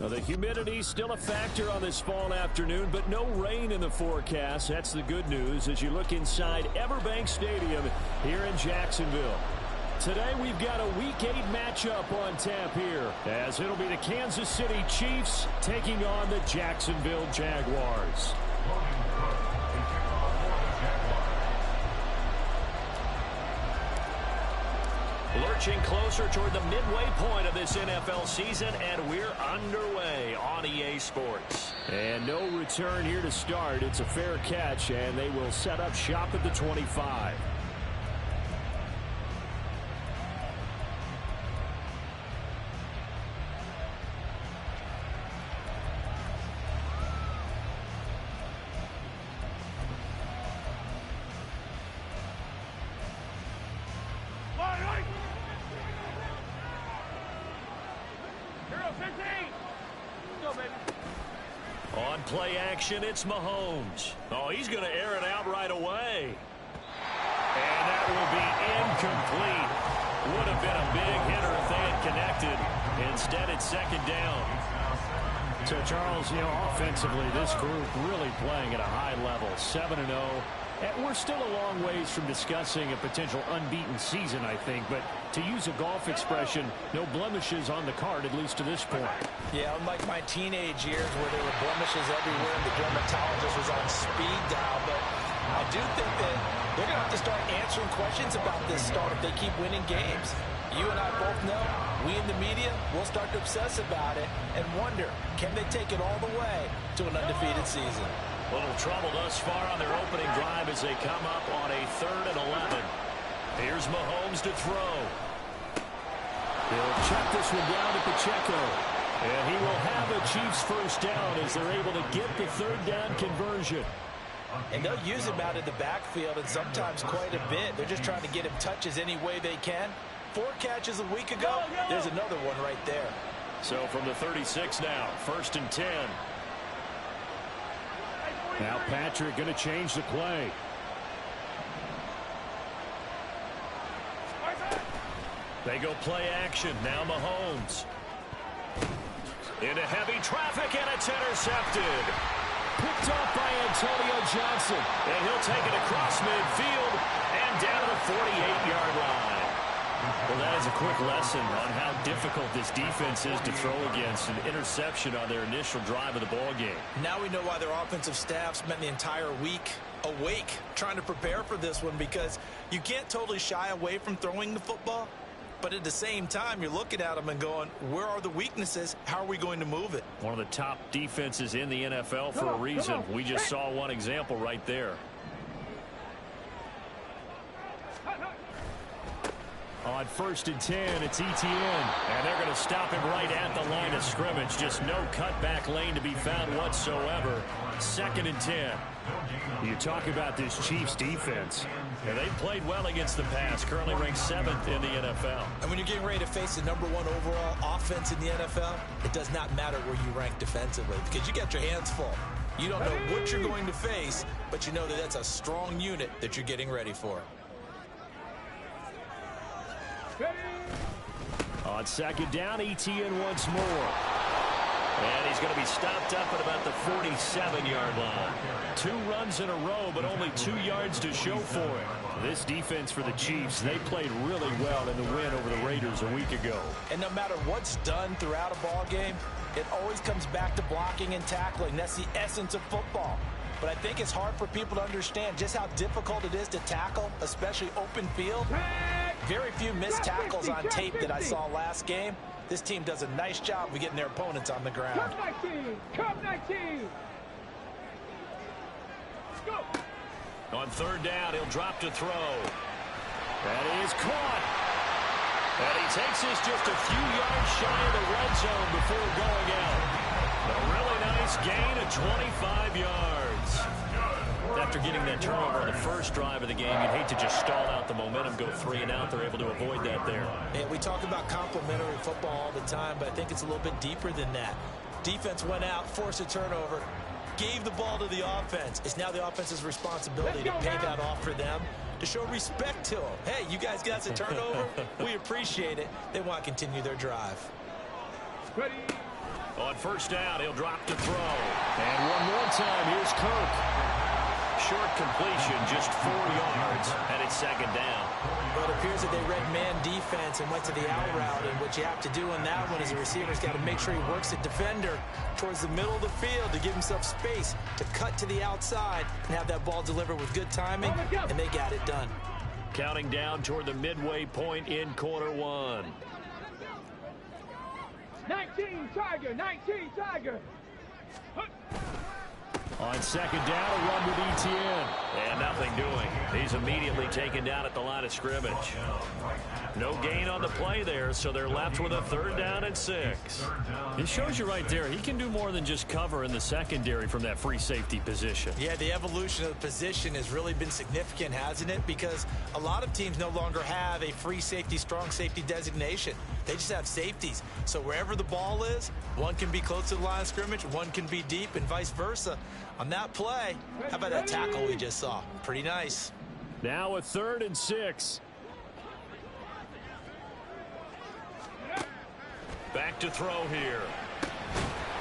Well, the humidity's still a factor on this fall afternoon, but no rain in the forecast. That's the good news as you look inside Everbank Stadium here in Jacksonville. Today we've got a Week 8 matchup on tap here, as it'll be the Kansas City Chiefs taking on the Jacksonville Jaguars. Lurching closer toward the midway point of this NFL season, and we're underway on EA Sports. And no return here to start. It's a fair catch, and they will set up shop at the 25. On play action, it's Mahomes. Oh, he's going to air it out right away. And that will be incomplete. Would have been a big hitter if they had connected. Instead, it's second down. So, Charles, offensively, this group really playing at a high level, 7-0. And we're still a long ways from discussing a potential unbeaten season, I think. But to use a golf expression, no blemishes on the card, at least to this point. Yeah, unlike my teenage years where there were blemishes everywhere and the dermatologist was on speed dial. But I do think that they're going to have to start answering questions about this start if they keep winning games. You and I both know, we in the media will start to obsess about it and wonder, can they take it all the way to an undefeated season? Little trouble thus far on their opening drive as they come up on a 3rd and 11. Here's Mahomes to throw. He'll check this one down to Pacheco. And he will have a Chiefs first down as they're able to get the 3rd down conversion. And they'll use him out of the backfield and sometimes quite a bit. They're just trying to get him touches any way they can. 4 catches a week ago. There's another one right there. So from the 36 now, 1st and 10. Now Patrick going to change the play. They go play action. Now Mahomes. Into heavy traffic, and it's intercepted. Picked off by Antonio Johnson. And he'll take it across midfield and down to the 48-yard line. Well, that is a quick lesson on how difficult this defense is to throw against. An interception on their initial drive of the ball game. Now we know why their offensive staff spent the entire week awake trying to prepare for this one, because you can't totally shy away from throwing the football. But at the same time, you're looking at them and going, where are the weaknesses? How are we going to move it? One of the top defenses in the NFL for a reason. We just saw one example right there. On 1st and 10, it's Etienne. And they're going to stop him right at the line of scrimmage. Just no cutback lane to be found whatsoever. 2nd and 10. You talk about this Chiefs defense. And they've played well against the pass. Currently ranked 7th in the NFL. And when you're getting ready to face the #1 overall offense in the NFL, it does not matter where you rank defensively, because you got your hands full. You don't know what you're going to face, but you know that that's a strong unit that you're getting ready for. On 2nd down, Etienne once more. And he's going to be stopped up at about the 47-yard line. 2 runs in a row, but only 2 yards to show for it. This defense for the Chiefs, they played really well in the win over the Raiders a week ago. And no matter what's done throughout a ball game, it always comes back to blocking and tackling. That's the essence of football. But I think it's hard for people to understand just how difficult it is to tackle, especially open field. Very few missed tackles on tape that I saw last game. This team does a nice job of getting their opponents on the ground. Come 19! Go! On 3rd down, he'll drop to throw. That is caught. And he takes this just a few yards shy of the red zone before going out. A really nice gain of 25 yards. After getting that turnover on the first drive of the game, you'd hate to just stall out the momentum, go 3 and out. They're able to avoid that there. And we talk about complementary football all the time, but I think it's a little bit deeper than that. Defense went out, forced a turnover, gave the ball to the offense. It's now the offense's responsibility to pay that off for them, to show respect to them. Hey, you guys got a turnover? We appreciate it. They want to continue their drive. Ready. On first down, he'll drop to throw. And one more time, here's Kirk. Short completion, just 4 yards, and it's second down. Well, it appears that they read man defense and went to the out route, and what you have to do on that one is the receiver's got to make sure he works the defender towards the middle of the field to give himself space to cut to the outside and have that ball delivered with good timing, and they got it done. Counting down toward the midway point in quarter one. 19 Tiger, 19 Tiger. On second down, a run with ETN. And nothing doing. He's immediately taken down at the line of scrimmage. No gain on the play there, so they're left with a third down and 6. It shows you right there, he can do more than just cover in the secondary from that free safety position. Yeah, the evolution of the position has really been significant, hasn't it? Because a lot of teams no longer have a free safety, strong safety designation. They just have safeties. So wherever the ball is, one can be close to the line of scrimmage, one can be deep, and vice versa. On that play, how about that tackle we just saw? Pretty nice. Now a third and 6. Back to throw here.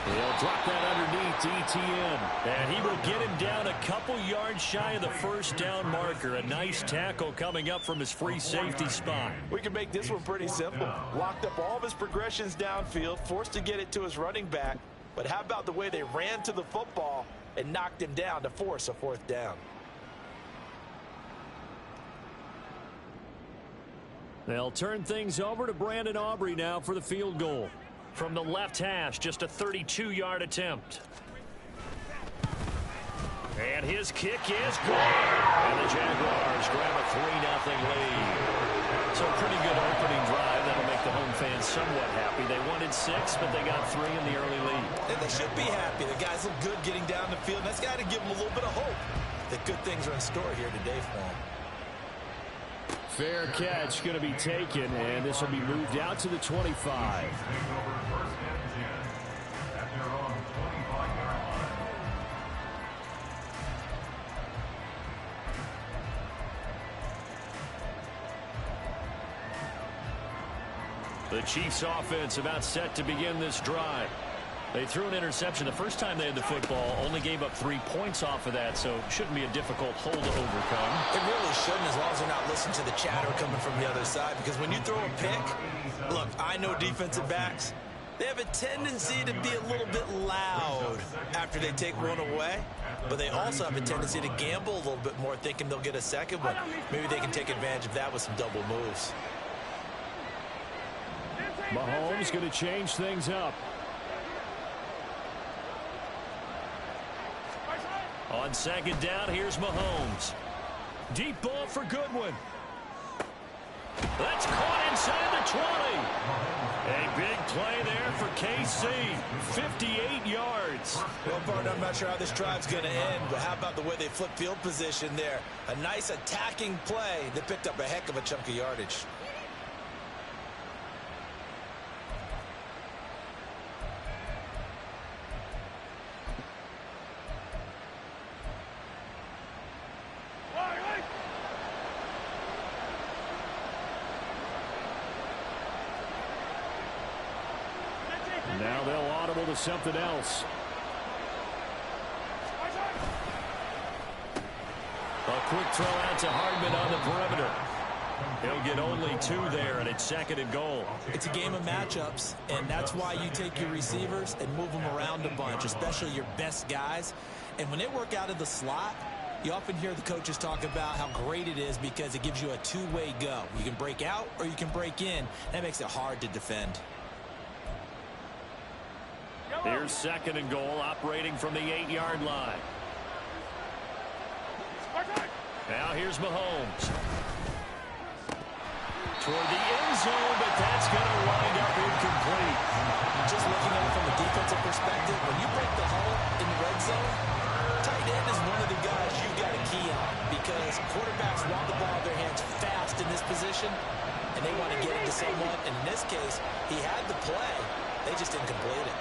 He'll drop that underneath to ETN. And he will get him down a couple yards shy of the first down marker. A nice tackle coming up from his free safety spot. We can make this one pretty simple. Locked up all of his progressions downfield, forced to get it to his running back. But how about the way they ran to the football and knocked him down to force a fourth down? They'll turn things over to Brandon Aubrey now for the field goal. From the left hash, just a 32-yard attempt. And his kick is good. And the Jaguars grab a 3-0 lead. So pretty good opening drive. That'll make the home fans somewhat happy. They wanted 6, but they got 3 in the early lead. And they should be happy. The guys look good getting down the field. That's got to give them a little bit of hope that good things are in store here today for them. Fair catch going to be taken, and this will be moved out to the 25. The Chiefs offense about set to begin this drive. They threw an interception the first time they had the football, only gave up 3 points off of that, so shouldn't be a difficult hole to overcome. It really shouldn't, as long as they're not listening to the chatter coming from the other side, because when you throw a pick, look, I know defensive backs, they have a tendency to be a little bit loud after they take one away, but they also have a tendency to gamble a little bit more, thinking they'll get a second one. Maybe they can take advantage of that with some double moves. Mahomes going to change things up. On second down, here's Mahomes. Deep ball for Goodwin. That's caught inside the 20. A big play there for KC. 58 yards. Well, partner, I'm not sure how this drive's going to end, but how about the way they flip field position there? A nice attacking play that picked up a heck of a chunk of yardage. Now they'll audible to something else. A quick throw out to Hardman on the perimeter. He'll get only 2 there, and it's second and goal. It's a game of matchups, and that's why you take your receivers and move them around a bunch, especially your best guys. And when they work out of the slot, you often hear the coaches talk about how great it is because it gives you a two-way go. You can break out or you can break in. That makes it hard to defend. Here's second and goal, operating from the 8-yard line. Now here's Mahomes. Toward the end zone, but that's going to wind up incomplete. Just looking at it from a defensive perspective, when you break the huddle in the red zone, tight end is one of the guys you got to key on because quarterbacks want the ball in their hands fast in this position, and they want to get it to someone. And in this case, he had the play. They just didn't complete it.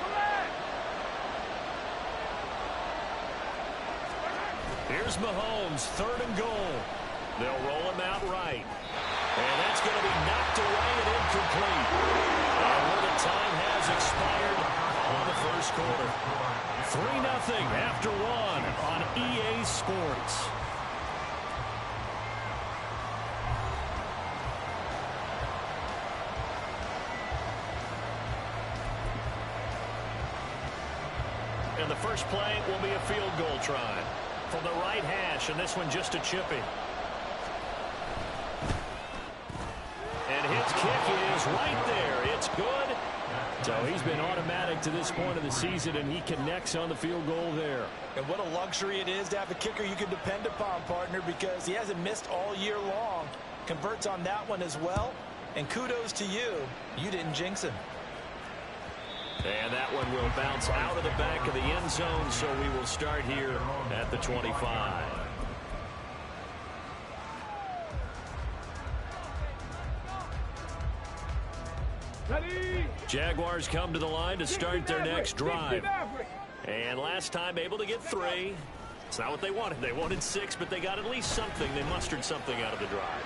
Here's Mahomes, third and goal. They'll roll him out right. And that's going to be knocked away and incomplete. And with a time has expired on the first quarter. 3-0 after one on EA Sports. And the first play will be a field goal try from the right hash, and this one just a chipping. And his kick is right there. It's good. So he's been automatic to this point of the season, and he connects on the field goal there. And what a luxury it is to have a kicker you can depend upon, partner, because he hasn't missed all year long. Converts on that one as well. And kudos to you. You didn't jinx him. And that one will bounce out of the back of the end zone, so we will start here at the 25. Jaguars come to the line to start their next drive. And last time able to get 3. It's not what they wanted. They wanted 6, but they got at least something. They mustered something out of the drive.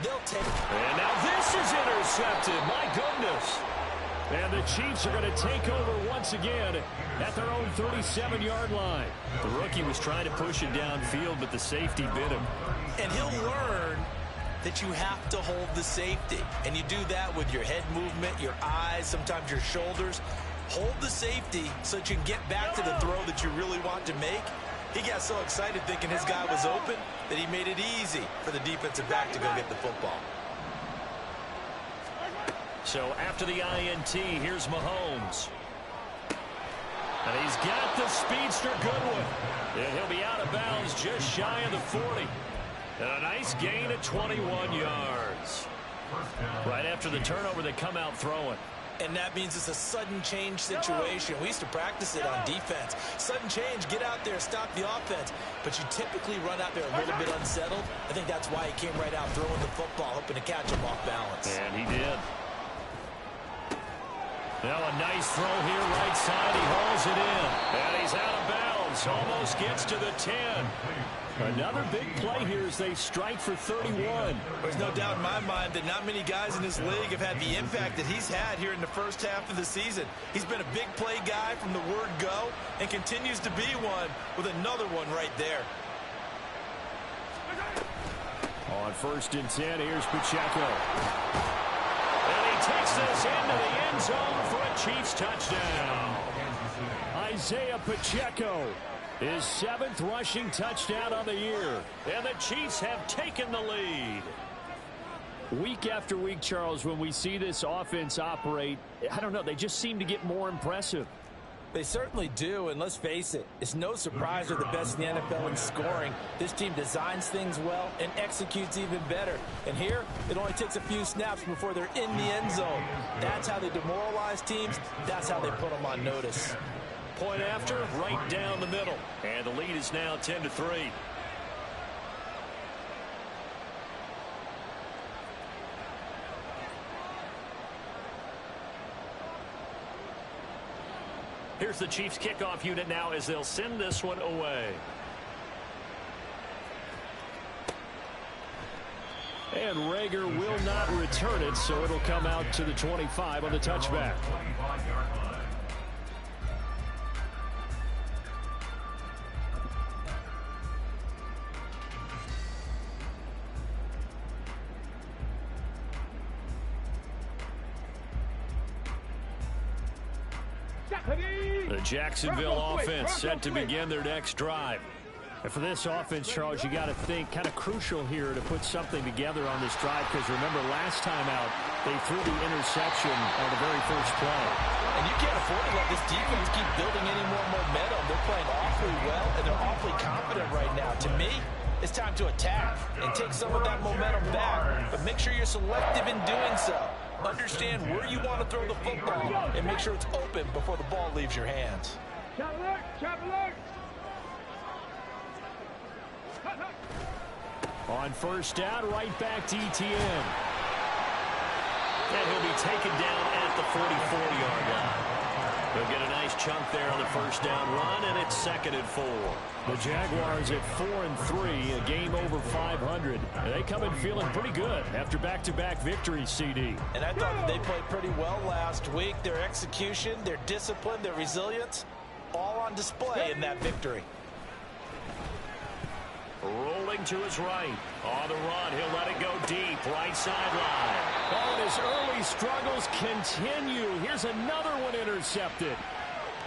They'll take it. And now this is intercepted. My goodness. And the Chiefs are going to take over once again at their own 37-yard line. The rookie was trying to push it downfield, but the safety bit him. And he'll learn that you have to hold the safety. And you do that with your head movement, your eyes, sometimes your shoulders. Hold the safety so that you can get back to the throw that you really want to make. He got so excited thinking his guy was open that he made it easy for the defensive back to go get the football. So after the INT, here's Mahomes. And he's got the speedster Goodwin. And he'll be out of bounds just shy of the 40. And a nice gain of 21 yards. Right after the turnover, they come out throwing. And that means it's a sudden change situation. We used to practice it on defense. Sudden change, get out there, stop the offense. But you typically run out there a little bit unsettled. I think that's why he came right out throwing the football, hoping to catch him off balance. And he did. Now a nice throw here, right side. He hauls it in. And he's out of bounds. Almost gets to the 10. Another big play here as they strike for 31. There's no doubt in my mind that not many guys in this league have had the impact that he's had here in the first half of the season. He's been a big play guy from the word go and continues to be one with another one right there. On 1st and 10, here's Pacheco. And he takes this into the end zone for a Chiefs touchdown. Isaiah Pacheco, his 7th rushing touchdown on the year. And the Chiefs have taken the lead. Week after week, Charles, when we see this offense operate, I don't know, they just seem to get more impressive. They certainly do, and let's face it, it's no surprise they're the best in the NFL in scoring. This team designs things well and executes even better. And here, it only takes a few snaps before they're in the end zone. That's how they demoralize teams. That's how they put them on notice. Point after, right down the middle. And the lead is now 10-3. Here's the Chiefs kickoff unit now as they'll send this one away. And Rager will not return it, so it'll come out to the 25 on the touchback. The Jacksonville offense set to begin their next drive. And for this offense, Charles, you got to think kind of crucial here to put something together on this drive, because remember last time out they threw the interception on the very first play. And you can't afford to let this defense keep building any more momentum. They're playing awfully well, and they're awfully confident right now. To me, it's time to attack and take some of that momentum back, but make sure you're selective in doing so. Understand where you want to throw the football and make sure it's open before the ball leaves your hands. On 1st down, right back to ETN. And he'll be taken down at the 44-yard line. They'll get a nice chunk there on the first down run, and it's 2nd and 4. The Jaguars at 4-3, a game over 500. And they come in feeling pretty good after back-to-back victories, CD. And I thought that they played pretty well last week. Their execution, their discipline, their resilience, all on display in that victory. Rolling to his right. On the run, he'll let it go deep. Right sideline. Oh, and his early struggles continue. Here's another one intercepted.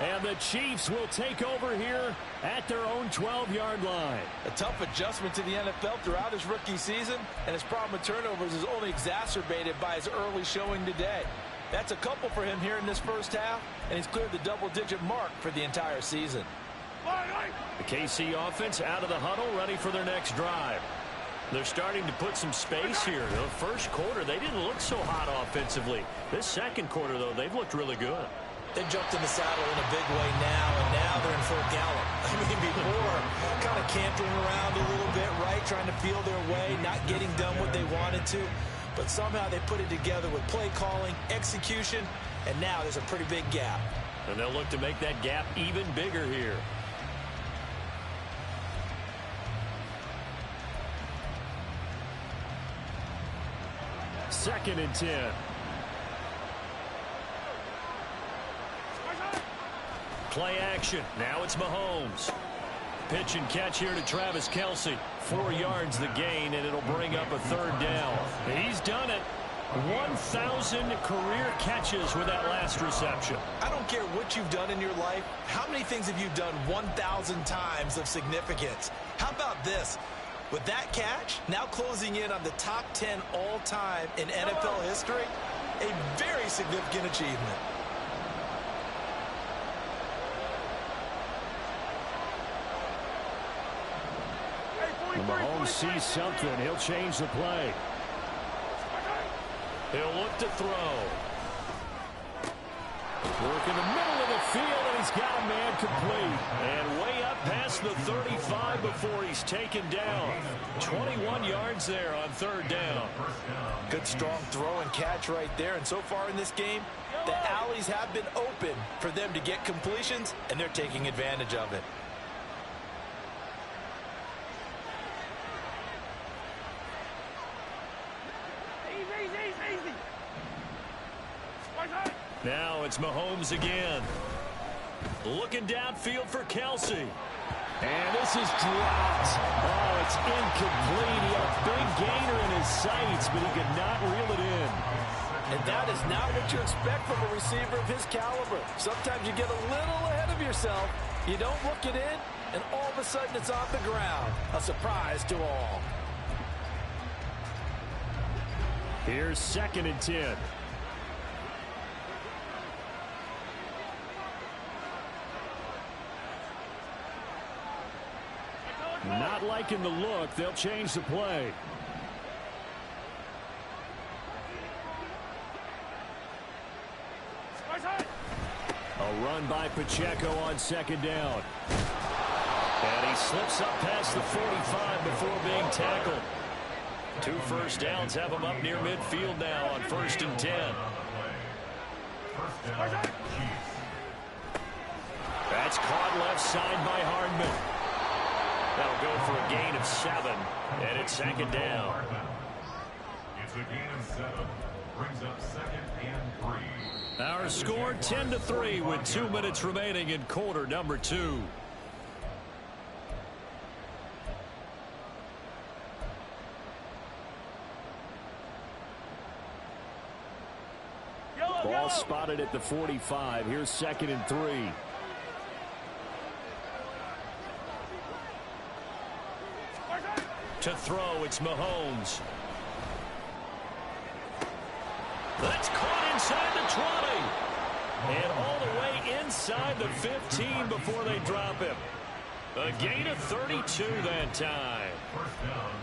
And the Chiefs will take over here at their own 12-yard line. A tough adjustment to the NFL throughout his rookie season, and his problem with turnovers is only exacerbated by his early showing today. That's a couple for him here in this first half, and he's cleared the double-digit mark for the entire season. The KC offense out of the huddle, ready for their next drive. They're starting to put some space here. The first quarter, they didn't look so hot offensively. This second quarter, though, they've looked really good. They jumped in the saddle in a big way now, and now they're in full gallop. I mean, before, kind of cantering around a little bit, right, trying to feel their way, not getting done what they wanted to. But somehow they put it together with play calling, execution, and now there's a pretty big gap. And they'll look to make that gap even bigger here. Second and 10. Play action. Now it's Mahomes. Pitch and catch here to Travis Kelce. 4 yards the gain, and it'll bring up a 3rd down. He's done it. 1,000 career catches with that last reception. I don't care what you've done in your life. How many things have you done 1,000 times of significance? How about this? With that catch, now closing in on the top 10 all-time in NFL history, a very significant achievement. When Mahomes sees something, he'll change the play. He'll look to throw. Work in the middle of the field, and he's got a man complete. And way up past the 35 before he's taken down. 21 yards there on 3rd down. Good strong throw and catch right there. And so far in this game, the alleys have been open for them to get completions, and they're taking advantage of it. Now it's Mahomes again. Looking downfield for Kelce. And this is dropped. Oh, it's incomplete. He had a big gainer in his sights, but he could not reel it in. And that is not what you expect from a receiver of his caliber. Sometimes you get a little ahead of yourself. You don't look it in, and all of a sudden it's on the ground. A surprise to all. Here's 2nd and 10. Not liking the look. They'll change the play. A run by Pacheco on 2nd down. And he slips up past the 45 before being tackled. 2 first downs have him up near midfield now on 1st and 10. That's caught left side by Hardman. That'll go for a gain of 7, and it's 2nd down. It's a gain of 7. Brings up 2nd and 3. Our score 10-3 with 2 minutes remaining in quarter number 2. Ball spotted at the 45. Here's 2nd and 3. To throw, it's Mahomes. That's caught inside the 20. And all the way inside the 15 before they drop him. A gain of 32 that time.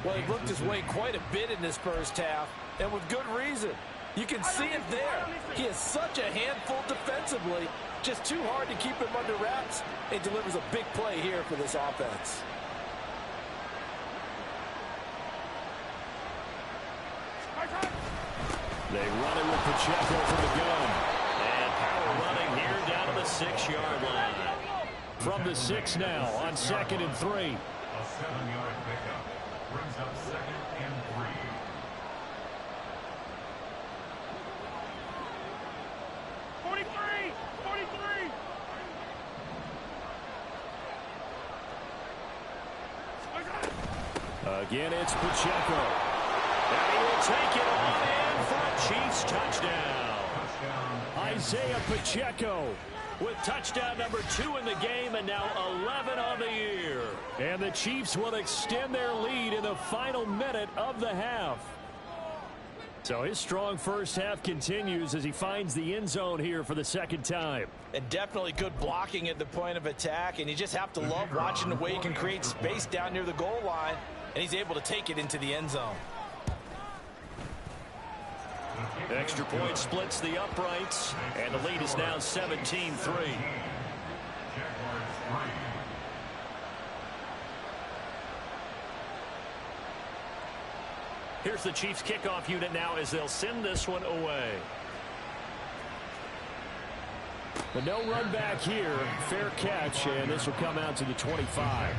Well, he looked his way quite a bit in this first half, and with good reason. You can see it there. He is such a handful defensively. Just too hard to keep him under wraps. It delivers a big play here for this offense. They run it with Pacheco for the gun. And power running here down to the the 6-yard line. From the 6 now on 2nd and 3. A 7-yard pickup brings up 2nd and 3. Again, it's Pacheco. And he will take it on in for a Chiefs touchdown. Isaiah Pacheco With touchdown number 2 in the game and now 11 on the year. And the Chiefs will extend their lead in the final minute of the half. So his strong first half continues as he finds the end zone here for the second time. And definitely good blocking at the point of attack. And you just have to love watching the way he can create space down near the goal line. And he's able to take it into the end zone. Extra point splits the uprights, and the lead is now 17-3. Here's the Chiefs kickoff unit now as they'll send this one away. But no run back here. Fair catch, and this will come out to the 25.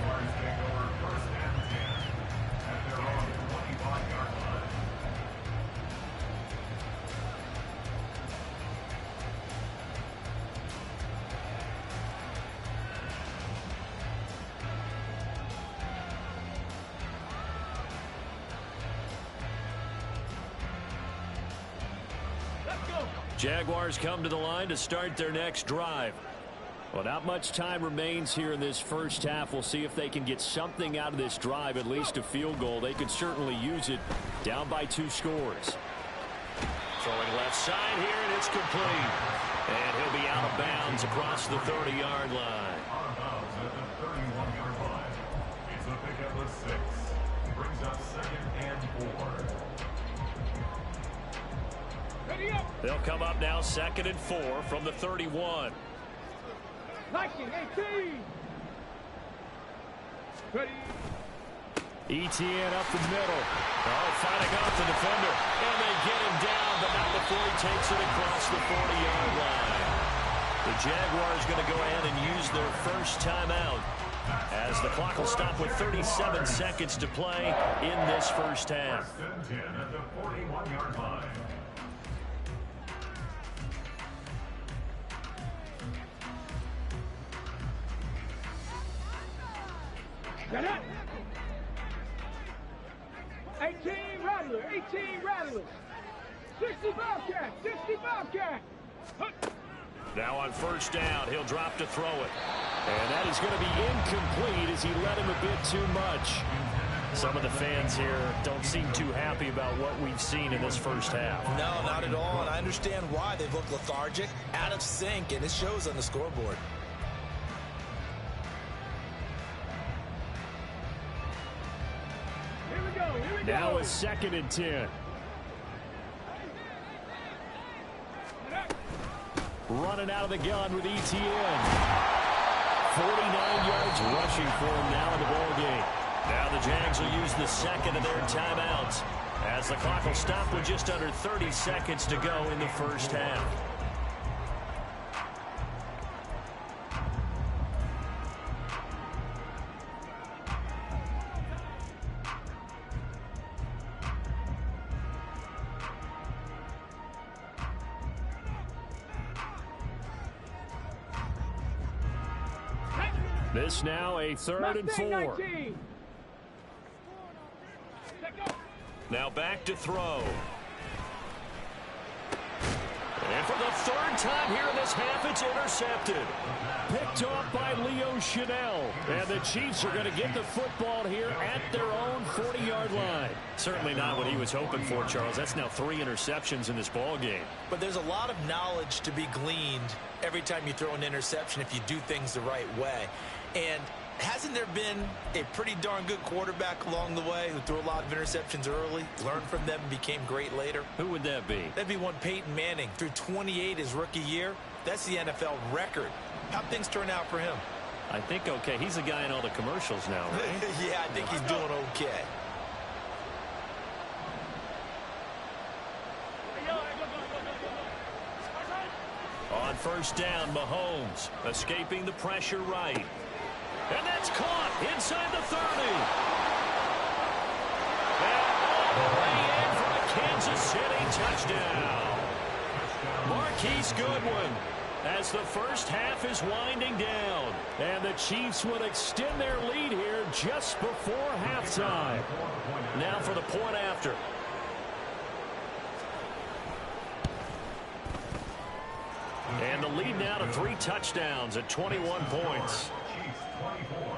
Jaguars come to the line to start their next drive. Well, not much time remains here in this first half. We'll see if they can get something out of this drive, at least a field goal. They could certainly use it, down by 2 scores. Throwing left side here, and it's complete. And he'll be out of bounds across the 30-yard line. Out of bounds at the 31-yard line. It's a pickup of 6. Brings up 2nd and 4. They'll come up now 2nd and 4 from the 31. 19, 18. Ready. ETN up the middle. Oh, fighting off the defender. And they get him down, but not before he takes it across the 40-yard line. The Jaguars going to go ahead and use their first timeout as the clock will stop with 37 seconds to play in this first half. 1st and 10 at the 41-yard line. Get it. 18 Rattler, 18 Rattlers. 60 Bobcat, 60 Bobcat. Now on first down, he'll drop to throw it. And that is going to be incomplete as he led him a bit too much. Some of the fans here don't seem too happy about what we've seen in this first half. No, not at all. And I understand why. They've looked lethargic, out of sync, and it shows on the scoreboard. Now a 2nd and 10. Running out of the gun with ETN. 49 yards rushing for him now in the ball game. Now the Jags will use the second of their timeouts as the clock will stop with just under 30 seconds to go in the first half. This now a 3rd and 4. 19. Now back to throw. And for the 3rd time here in this half, it's intercepted. Picked off by Leo Chanel. And the Chiefs are going to get the football here at their own 40-yard line. Certainly not what he was hoping for, Charles. That's now 3 interceptions in this ball game. But there's a lot of knowledge to be gleaned every time you throw an interception if you do things the right way. And hasn't there been a pretty darn good quarterback along the way who threw a lot of interceptions early, learned from them, and became great later? Who would that be? That'd be one Peyton Manning. Threw 28 his rookie year. That's the NFL record. How'd things turn out for him? I think okay. He's the guy in all the commercials now, right? Yeah, I think he's doing okay. On first down. Mahomes escaping the pressure right. And that's caught inside the 30. And all the way in for a Kansas City touchdown. Marquise Goodwin, as the first half is winding down. And the Chiefs would extend their lead here just before halftime. Now for the point after. And the lead now to 3 touchdowns at 21 points. Chiefs 24,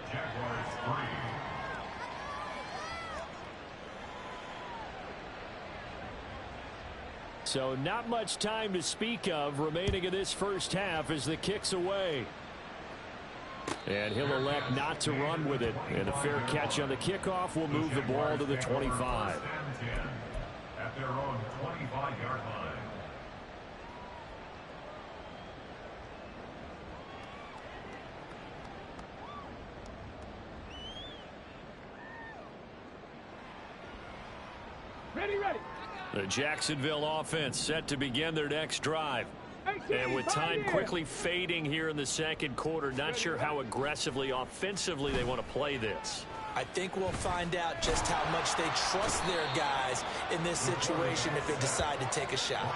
Jaguars 3. So not much time to speak of remaining in this first half as the kick's away. And he'll elect not to run with it. And a fair catch on the kickoff will move the ball to the 25. At their own 25-yard line. Ready, ready. The Jacksonville offense set to begin their next drive. 18, And with time right here. quickly fading here in the second quarter, not sure how aggressively, offensively they want to play this. I think we'll find out just how much they trust their guys in this situation if they decide to take a shot.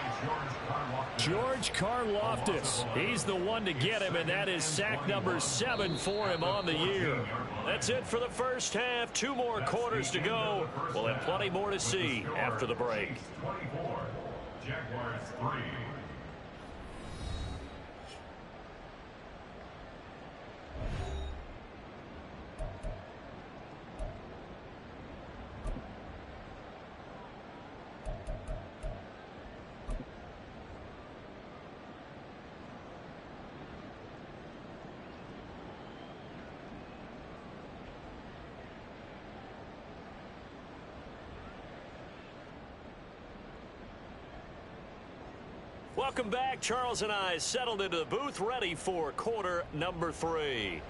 George Karlaftis, he's the one to get him, and that is sack number 7 for him on the year. That's it for the first half. 2 more quarters to go. We'll have plenty more to see after the break. 24, Jaguars 3. Welcome back. Charles and I settled into the booth, ready for quarter number 3.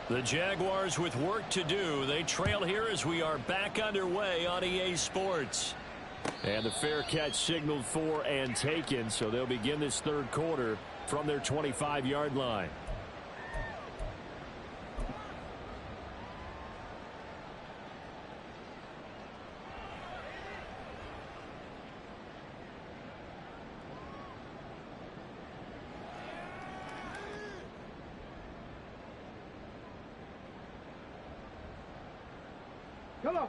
The Jaguars with work to do. They trail here as we are back underway on EA Sports. And the fair catch signaled for and taken, so they'll begin this third quarter from their 25-yard line.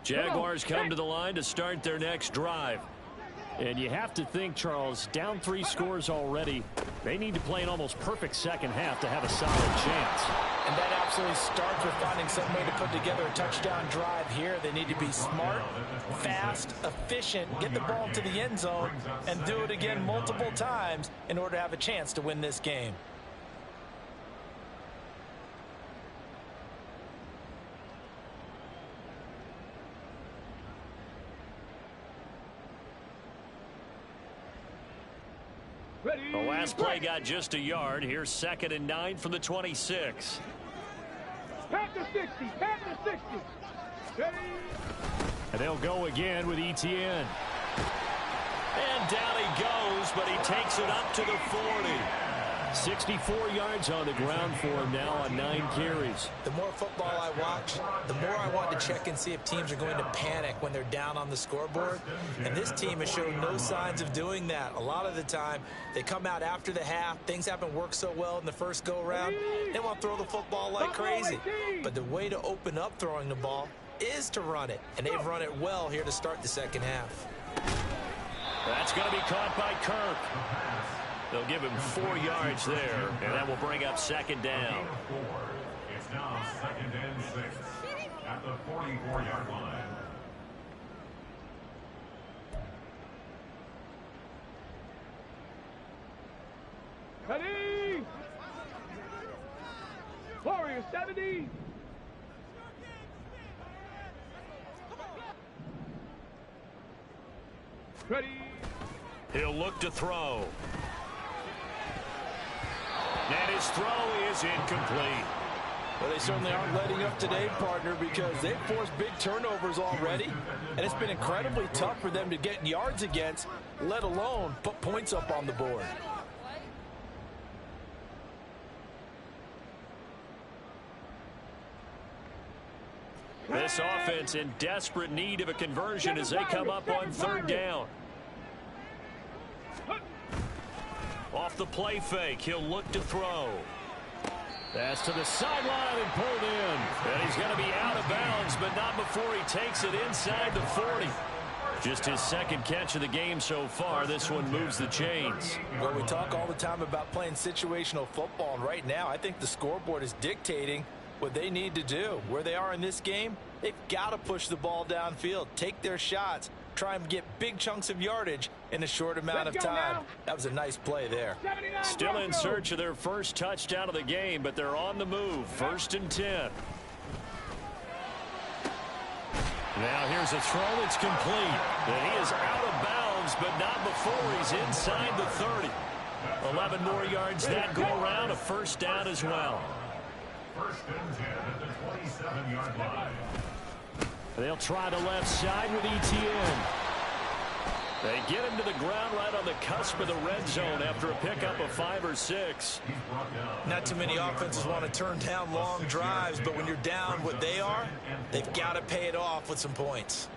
Jaguars come to the line to start their next drive. And you have to think, Charles, down 3 scores already. They need to play an almost perfect second half to have a solid chance. And that absolutely starts with finding some way to put together a touchdown drive here. They need to be smart, fast, efficient, get the ball to the end zone, and do it again multiple times in order to have a chance to win this game. The last play got just a yard. Here's 2nd and 9 from the 26. Pat the 60. Pat the 60. Ready. And they'll go again with ETN. And down he goes, but he takes it up to the 40. 64 yards on the ground for him now on 9 carries. The more football I watch, the more I want to check and see if teams are going to panic when they're down on the scoreboard. And this team has shown no signs of doing that. A lot of the time, they come out after the half. Things haven't worked so well in the first go-around. They want to throw the football like crazy. But the way to open up throwing the ball is to run it. And they've run it well here to start the second half. That's going to be caught by Kirk. They'll give him 4 yards there, and that will bring up 2nd down. It's now 2nd and 6 at the 44-yard line. Ready. Warrior 70. Ready. He'll look to throw. And his throw is incomplete. Well, they certainly aren't letting up today, partner, because they've forced big turnovers already, and it's been incredibly tough for them to get yards against, let alone put points up on the board. This offense in desperate need of a conversion as they come up on third down. Off the play fake, he'll look to throw. That's to the sideline and pulled in. And he's going to be out of bounds, but not before he takes it inside the 40. Just his second catch of the game so far. This one moves the chains. Well, we talk all the time about playing situational football, and right now I think the scoreboard is dictating what they need to do. Where they are in this game, they've got to push the ball downfield, take their shots, try and get big chunks of yardage in a short amount of time. That was a nice play there. Still in search of their first touchdown of the game, but they're on the move. 1st and 10. Now here's a throw. It's complete. And he is out of bounds, but not before he's inside the 30. 11 more yards that go around. A first down as well. 1st and 10 at the 27-yard line. They'll try the left side with ETN. They get him to the ground right on the cusp of the red zone after a pickup of 5 or 6. Not too many offenses want to turn down long drives, but when you're down what they are, they've got to pay it off with some points.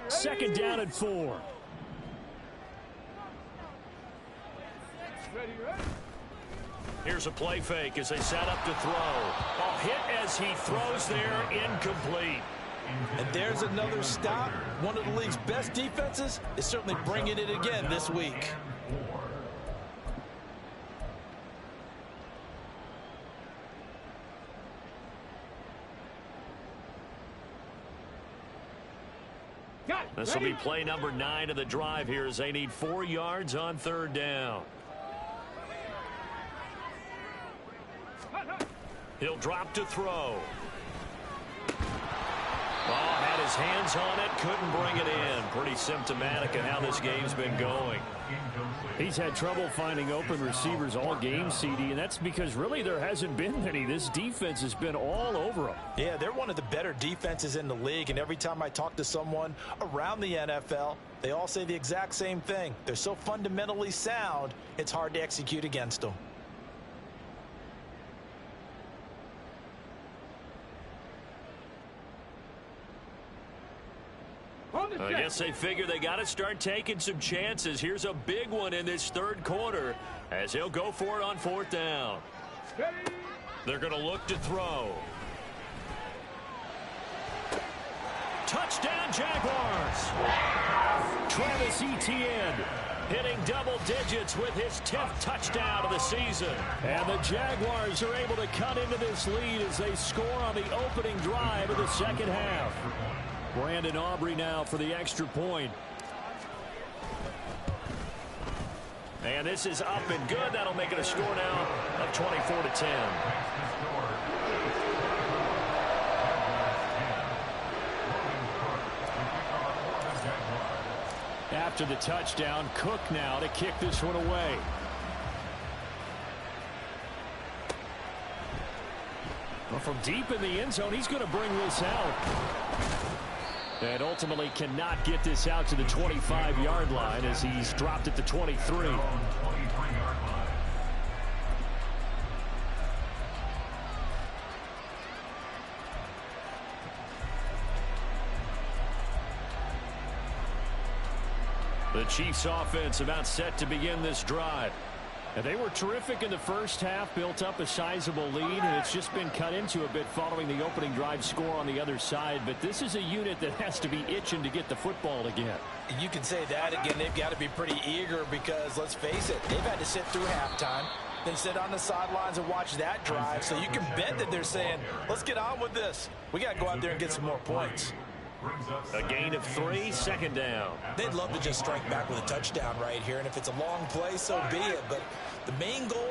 Second down and 4. Here's a play fake as they set up to throw. A hit as he throws there, incomplete. And there's another stop. One of the league's best defenses is certainly bringing it again this week. This will be play number 9 of the drive here as they need 4 yards on third down. He'll drop to throw. Oh, had his hands on it, couldn't bring it in. Pretty symptomatic of how this game's been going. He's had trouble finding open receivers all game, CD, and that's because really there hasn't been any. This defense has been all over him. Yeah, they're one of the better defenses in the league, and every time I talk to someone around the NFL, they all say the exact same thing. They're so fundamentally sound, it's hard to execute against them. I guess they figure they got to start taking some chances. Here's a big one in this third quarter as he'll go for it on 4th down. They're going to look to throw. Touchdown, Jaguars. Travis Etienne hitting double digits with his 10th touchdown of the season. And the Jaguars are able to cut into this lead as they score on the opening drive of the second half. Brandon Aubrey now for the extra point. And this is up and good. That'll make it a score now of 24-10. After the touchdown, Cook now to kick this one away. Well, from deep in the end zone, he's going to bring this out. And ultimately cannot get this out to the 25-yard line as he's dropped at the 23. The Chiefs offense about set to begin this drive. And they were terrific in the first half, built up a sizable lead, and it's just been cut into a bit following the opening drive score on the other side. But this is a unit that has to be itching to get the football again. You can say that again. They've got to be pretty eager because, let's face it, they've had to sit through halftime, then sit on the sidelines and watch that drive. So you can bet that they're saying, let's get on with this. We got to go out there and get some more points. A gain of 3, 2nd down. They'd love to just strike back with a touchdown right here, and if it's a long play, so be it. But the main goal,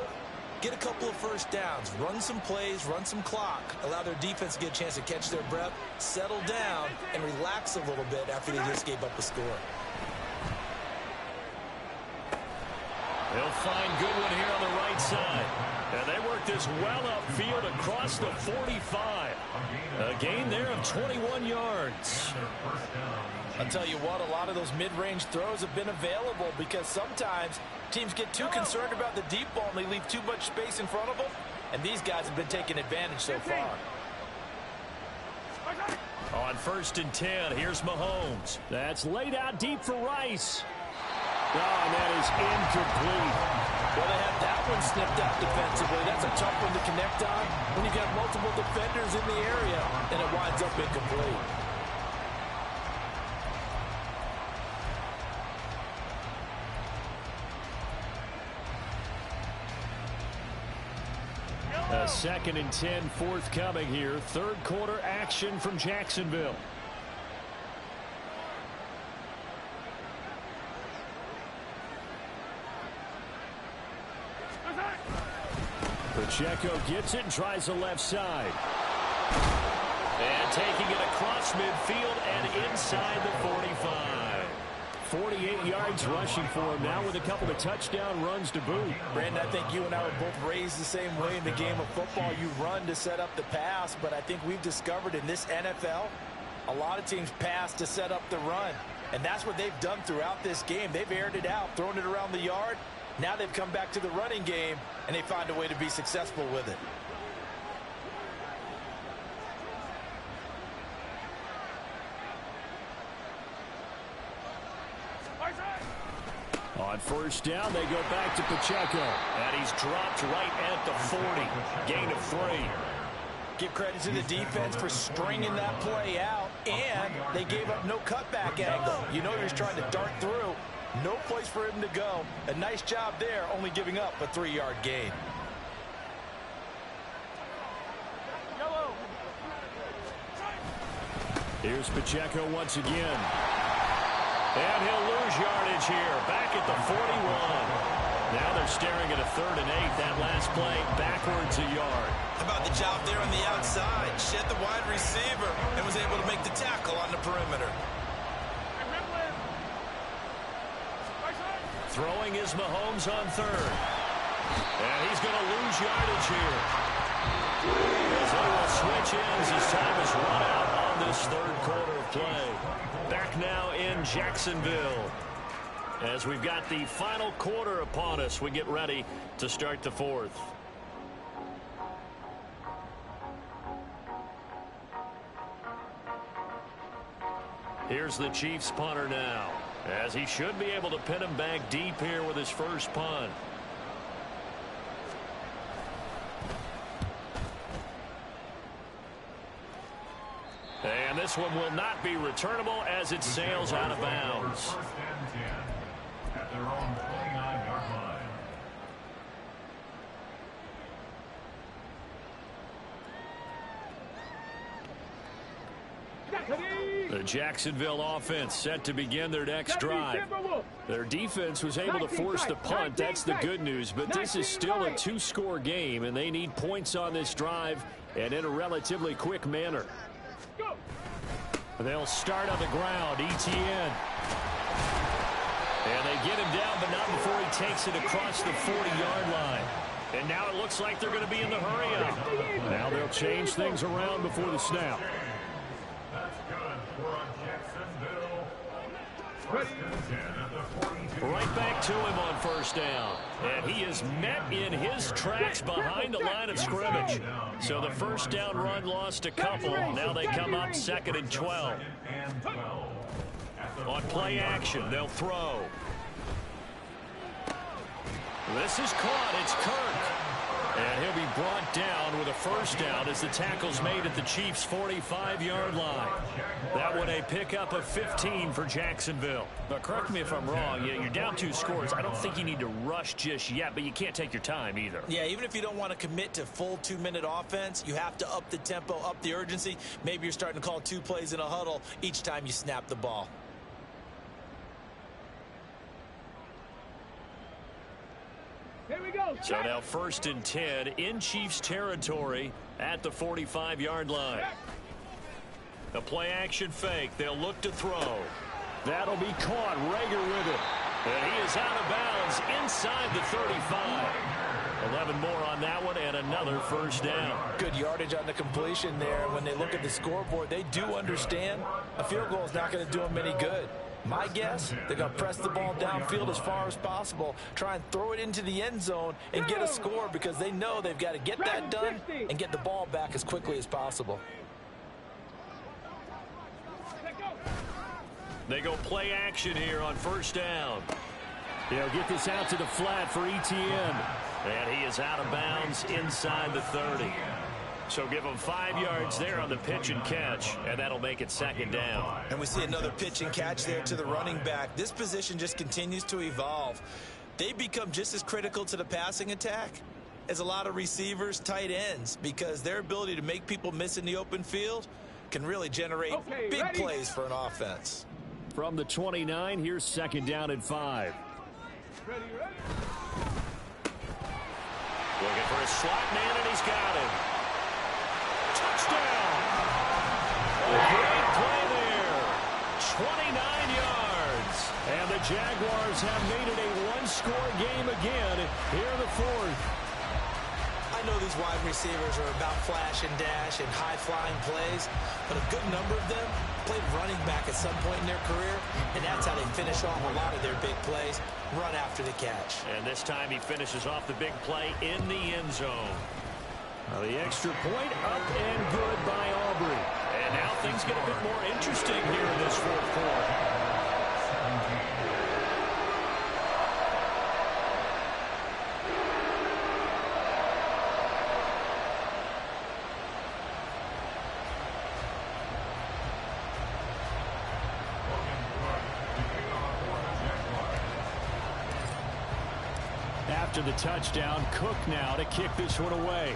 get a couple of first downs, run some plays, run some clock, allow their defense to get a chance to catch their breath, settle down, and relax a little bit after they just gave up a score. He'll find Goodwin here on the right side. And they work this well upfield across the 45. A gain there of 21 yards. I'll tell you what, a lot of those mid-range throws have been available because sometimes teams get too concerned about the deep ball and they leave too much space in front of them. And these guys have been taking advantage so far. On 1st and 10, here's Mahomes. That's laid out deep for Rice. Oh, and that is incomplete. Well, they had that one snipped out defensively. That's a tough one to connect on when you've got multiple defenders in the area, and it winds up incomplete. A 2nd and 10 forthcoming here. 3rd quarter action from Jacksonville. Pacheco gets it and tries the left side. And taking it across midfield and inside the 45. 48 yards rushing for him now with a couple of touchdown runs to boot. Brandon, I think you and I were both raised the same way in the game of football. You run to set up the pass, but I think we've discovered in this NFL, a lot of teams pass to set up the run. And that's what they've done throughout this game. They've aired it out, thrown it around the yard. Now they've come back to the running game, and they find a way to be successful with it. On 1st down, they go back to Pacheco. And he's dropped right at the 40. Gain of 3. Give credit to the defense for stringing that play out, and they gave up no cutback angle. You know he was trying to dart through. No place for him to go. A nice job there, only giving up a 3-yard gain. Here's Pacheco once again. And he'll lose yardage here. Back at the 41. Now they're staring at a 3rd and 8. That last play backwards a yard. How about the job there on the outside? Shed the wide receiver and was able to make the tackle on the perimeter. Throwing is Mahomes on 3rd. And he's going to lose yardage here. As they will switch ends as time is run out on this 3rd quarter of play. Back now in Jacksonville. As we've got the final quarter upon us, we get ready to start the 4th. Here's the Chiefs punter now, as he should be able to pin him back deep here with his first punt. And this one will not be returnable as it sails out of bounds. 1st and 10 at their own 29-yard line. The Jacksonville offense set to begin their next drive. Their defense was able to force the punt. That's the good news. But this is still a 2-score game, and they need points on this drive and in a relatively quick manner. They'll start on the ground. ETN. And they get him down, but not before he takes it across the 40-yard line. And now it looks like they're going to be in the hurry-up. Now they'll change things around before the snap. That's good for Jacksonville. 1st and 10 at the 42. Right back to him on 1st down. And he is met in his tracks behind the line of scrimmage. So the 1st down run lost a couple. Now they come up 2nd and 12. On play action, they'll throw. This is caught. It's Kirk. And he'll be brought down with a 1st down as the tackle's made at the Chiefs' 45-yard line. That one a pickup of 15 for Jacksonville. But correct me if I'm wrong. You're down 2 scores. I don't think you need to rush just yet, but you can't take your time either. Yeah, even if you don't want to commit to full 2-minute offense, you have to up the tempo, up the urgency. Maybe you're starting to call 2 plays in a huddle each time you snap the ball. Here we go. So now 1st and 10 in Chiefs territory at the 45-yard line. A play action fake. They'll look to throw. That'll be caught. Rager with it. And he is out of bounds inside the 35. 11 more on that one and another first down. Good yardage on the completion there. When they look at the scoreboard, they do understand a field goal is not going to do them any good. My guess, they're going to press the ball downfield as far as possible, try and throw it into the end zone and get a score because they know they've got to get that done and get the ball back as quickly as possible. They go play action here on first down. They'll get this out to the flat for Etienne. And he is out of bounds inside the 30. So give him 5 yards there on the pitch and catch, and that'll make it second down. And we see another pitch and catch there to the running back. This position just continues to evolve. They become just as critical to the passing attack as a lot of receivers, tight ends, because their ability to make people miss in the open field can really generate big plays for an offense. From the 29, here's second down and 5. Ready. Looking for a slot man, and he's got him. Touchdown! A great play there. 29 yards. And the Jaguars have made it a one-score game again here in the fourth. I know these wide receivers are about flash and dash and high-flying plays, but a good number of them played running back at some point in their career, and that's how they finish off a lot of their big plays, run after the catch. And this time he finishes off the big play in the end zone. Now the extra point up and good by Aubrey. And now things get a bit more interesting here in this fourth quarter. After the touchdown, Cook now to kick this one away.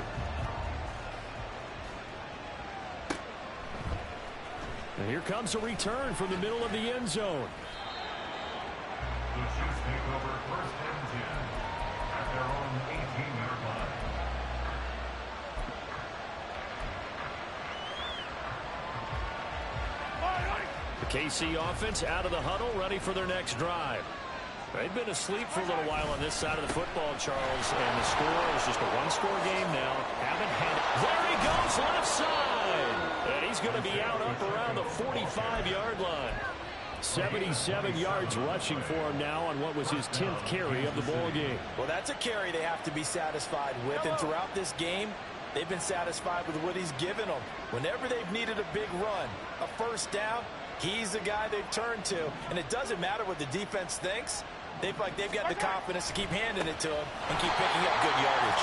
And here comes a return from the middle of the end zone. The Chiefs take over first and 10 at their own 18-yard line. The KC offense out of the huddle, ready for their next drive. They've been asleep for a little while on this side of the football, Charles, and the score is just a one-score game now. Haven't had it. There he goes, left side. And he's going to be out up around the 45-yard line. 77 yards rushing for him now on what was his 10th carry of the ball game. Well, that's a carry they have to be satisfied with, and throughout this game, they've been satisfied with what he's given them. Whenever they've needed a big run, a first down, he's the guy they've turned to, and it doesn't matter what the defense thinks. They've got the confidence to keep handing it to him and keep picking up good yardage.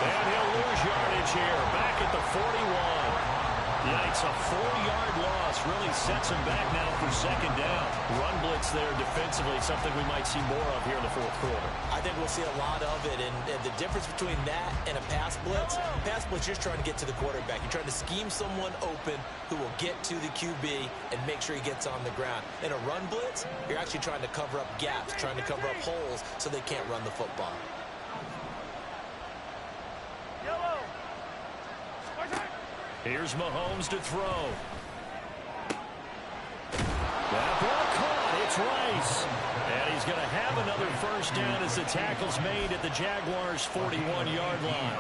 And he'll lose yardage here, back at the 41. Yikes, a 4-yard loss really sets him back now for second down. Run blitz there defensively, something we might see more of here in the fourth quarter. I think we'll see a lot of it, and the difference between that and a pass blitz, you're trying to get to the quarterback. You're trying to scheme someone open who will get to the QB and make sure he gets on the ground. In a run blitz, you're actually trying to cover up gaps, trying to cover up holes so they can't run the football. Here's Mahomes to throw. That ball caught. It's Rice. And he's going to have another first down as the tackle's made at the Jaguars' 41-yard line.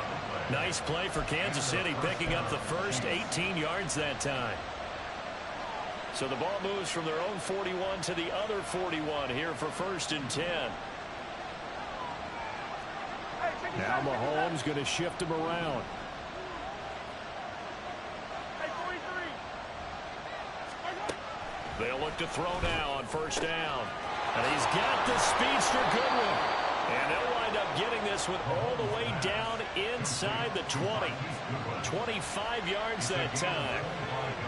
Nice play for Kansas City, picking up the first 18 yards that time. So the ball moves from their own 41 to the other 41 here for first and 10. Now Mahomes going to shift him around. They'll look to throw now on first down. And he's got the speedster Goodwin. And they'll wind up getting this one all the way down inside the 20. 25 yards that time.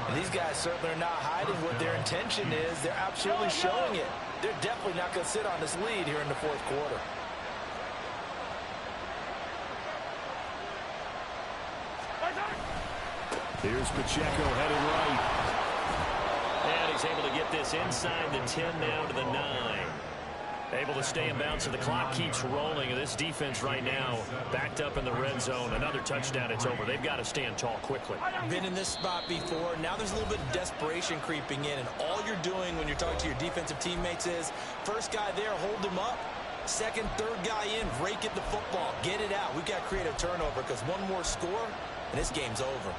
And these guys certainly are not hiding what their intention is. They're absolutely showing it. They're definitely not going to sit on this lead here in the fourth quarter. Here's Pacheco headed right. And he's able to get this inside the 10 now to the 9. Able to stay in bounds, so the clock keeps rolling. And this defense right now backed up in the red zone. Another touchdown, it's over. They've got to stand tall quickly. Been in this spot before. Now there's a little bit of desperation creeping in. And all you're doing when you're talking to your defensive teammates is, first guy there, hold him up. Second, third guy in, rake at the football. Get it out. We've got to create a turnover because one more score, and this game's over.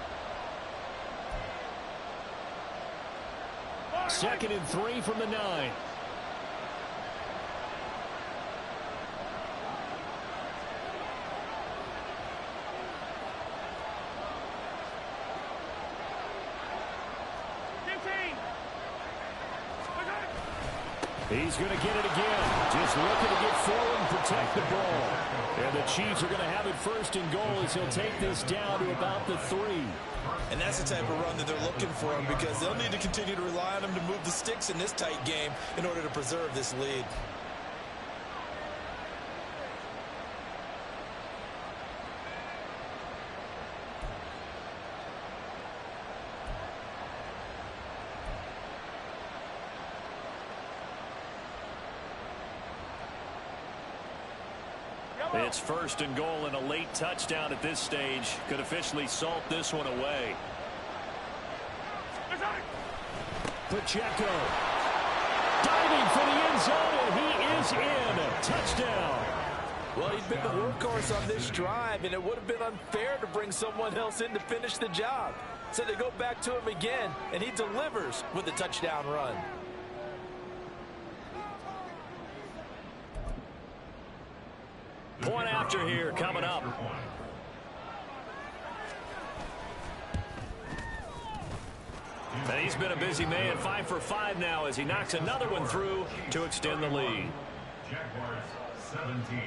2nd and 3 from the 9. He's going to get it again. Just looking to get forward and protect the ball. And the Chiefs are going to have it 1st and goal as he'll take this down to about the 3. And that's the type of run that they're looking for him, because they'll need to continue to rely on him to move the sticks in this tight game in order to preserve this lead. It's 1st and goal, and a late touchdown at this stage could officially salt this one away. Pacheco diving for the end zone, and he is in. Touchdown. Well, he's been the workhorse on this drive, and it would have been unfair to bring someone else in to finish the job. So they go back to him again, and he delivers with a touchdown run. Point after here coming up. And he's been a busy man, 5 for 5 now as he knocks another one through to extend the lead. Jaguars 17.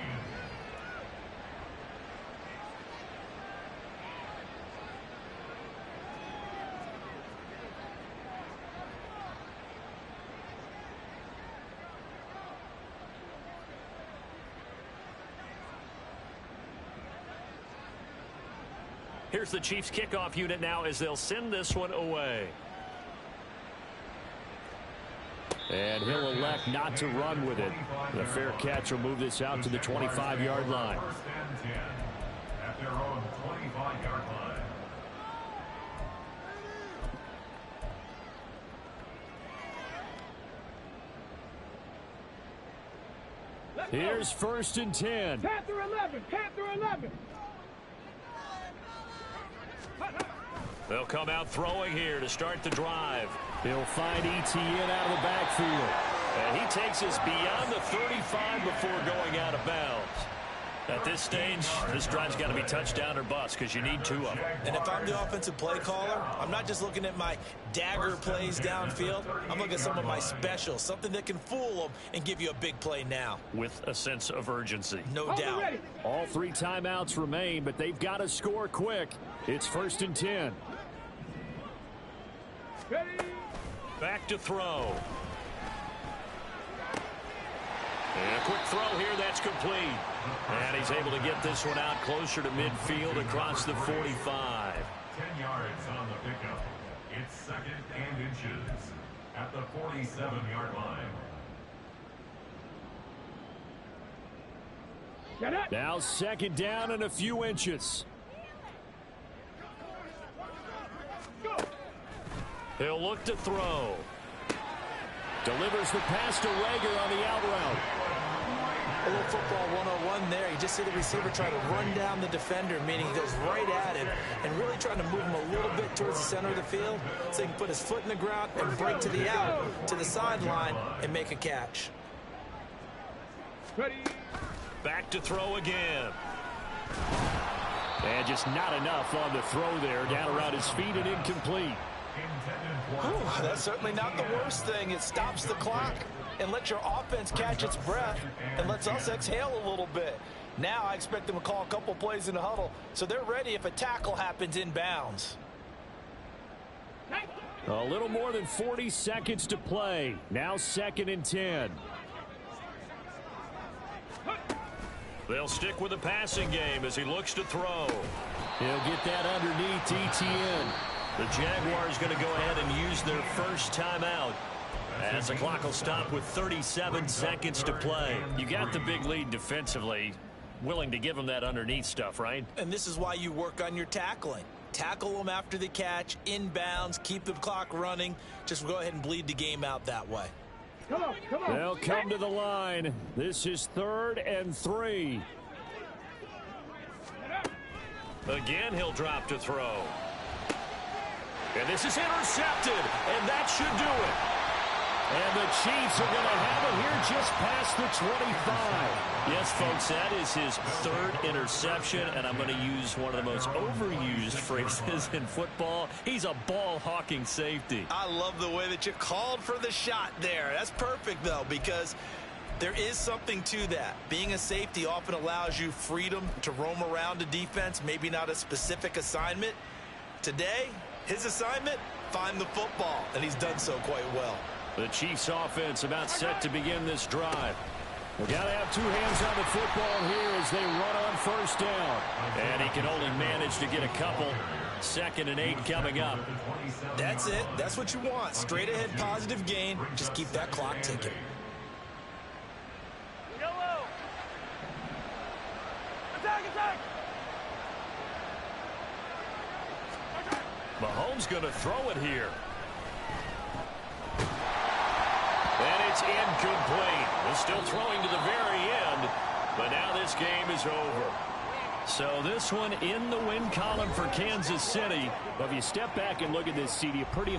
Here's the Chiefs kickoff unit now as they'll send this one away. And he'll elect not to run with it. The fair catch will move this out to the 25-yard line. 1st and 10 at their own 25-yard line. Here's 1st and 10. Panther 11, Panther 11. They'll come out throwing here to start the drive. He'll find ETN out of the backfield. And he takes us beyond the 35 before going out of bounds. At this stage, this drive's got to be touchdown or bust because you need 2 of them. And if I'm the offensive play caller, I'm not just looking at my dagger plays downfield. I'm looking at some of my specials, something that can fool them and give you a big play now. With a sense of urgency. No doubt. All 3 timeouts remain, but they've got to score quick. It's 1st and 10. Ready. Back to throw. And a quick throw here, that's complete. And he's able to get this one out closer to midfield across the 45. 10 yards on the pickup. It's 2nd and inches at the 47-yard line. Get it. Now 2nd down and a few inches. Go. He'll look to throw. Delivers the pass to Rager on the out route. A little football 101 there. You just see the receiver try to run down the defender, meaning he goes right at him and really trying to move him a little bit towards the center of the field so he can put his foot in the ground and break to the out, to the sideline, and make a catch. Ready. Back to throw again. And just not enough on the throw there. Down around his feet and incomplete. Ooh, that's certainly not the worst thing. It stops the clock and lets your offense catch its breath and lets us exhale a little bit. Now I expect them to call a couple plays in the huddle so they're ready if a tackle happens in bounds. A little more than 40 seconds to play. Now 2nd and 10. They'll stick with the passing game as he looks to throw. He'll get that underneath ETN. The Jaguars going to go ahead and use their first timeout. As the clock will stop with 37 seconds to play. You got the big lead defensively. Willing to give them that underneath stuff, right? And this is why you work on your tackling. Tackle them after the catch, inbounds, keep the clock running. Just go ahead and bleed the game out that way. Come on, come on. They'll come to the line. This is 3rd and 3. Again, he'll drop to throw. And this is intercepted, and that should do it. And the Chiefs are going to have it here just past the 25. Yes, folks, that is his 3rd interception, and I'm going to use one of the most overused phrases in football. He's a ball-hawking safety. I love the way that you called for the shot there. That's perfect, though, because there is something to that. Being a safety often allows you freedom to roam around the defense, maybe not a specific assignment. Today, his assignment, find the football, and he's done so quite well. The Chiefs offense about set to begin this drive. We've got to have 2 hands on the football here as they run on 1st down. And he can only manage to get a couple. 2nd and 8 coming up. That's it. That's what you want. Straight ahead positive gain. Just keep that clock ticking. Yellow. Attack, attack. Mahomes going to throw it here. And it's incomplete. They're still throwing to the very end, but now this game is over. So this one in the win column for Kansas City. But if you step back and look at this, CD, a pretty